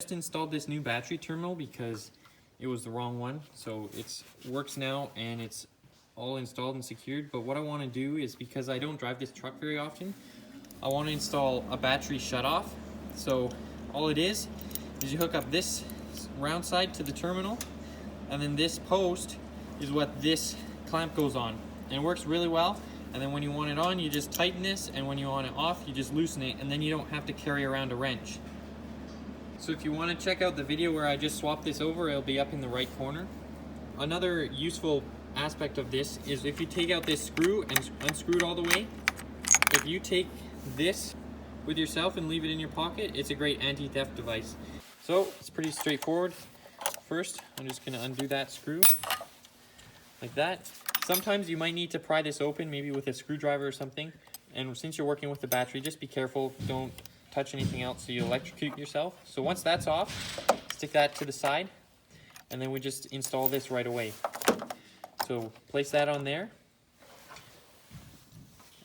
Just installed this new battery terminal because it was the wrong one, so it works now and it's all installed and secured. But what I want to do is, because I don't drive this truck very often, I want to install a battery shutoff. So all it is you hook up this round side to the terminal, and then this post is what this clamp goes on, and it works really well. And then when you want it on, you just tighten this, and when you want it off, you just loosen it, and then you don't have to carry around a wrench. So if you want to check out the video where I just swapped this over, it'll be up in the right corner. Another useful aspect of this is if you take out this screw and unscrew it all the way, if you take this with yourself and leave it in your pocket, it's a great anti-theft device. So it's pretty straightforward. First, I'm just going to undo that screw like that. Sometimes you might need to pry this open, maybe with a screwdriver or something. And since you're working with the battery, just be careful. Don't touch anything else so you electrocute yourself. So once that's off, stick that to the side, and then we just install this right away. So place that on there,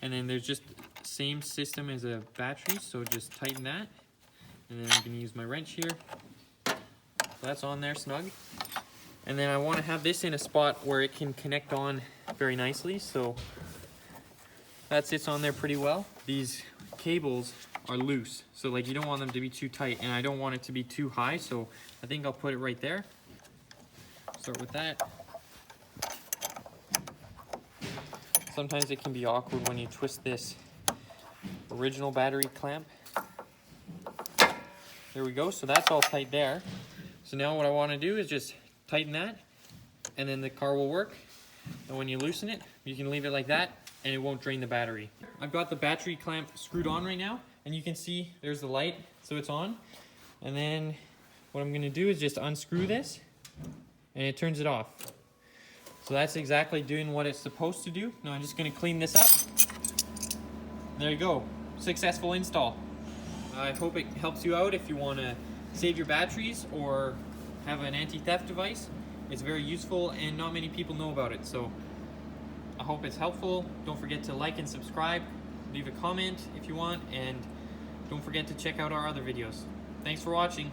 and then there's just the same system as a battery, so just tighten that, and then I'm going to use my wrench here. So that's on there snug. And then I want to have this in a spot where it can connect on very nicely, so that sits on there pretty well. These cables are loose, so like you don't want them to be too tight, and I don't want it to be too high, so I think I'll put it right there. Start with that. Sometimes it can be awkward when you twist this original battery clamp. There we go, so that's all tight there. So now what I want to do is just tighten that, and then the car will work. And when you loosen it, you can leave it like that, and it won't drain the battery. I've got the battery clamp screwed on right now, and you can see there's the light, so it's on. And then what I'm gonna do is just unscrew this, and it turns it off. So that's exactly doing what it's supposed to do. Now I'm just gonna clean this up. There you go, successful install. I hope it helps you out if you wanna save your batteries or have an anti-theft device. It's very useful and not many people know about it, so I hope it's helpful. Don't forget to like and subscribe, leave a comment if you want, and don't forget to check out our other videos. Thanks for watching.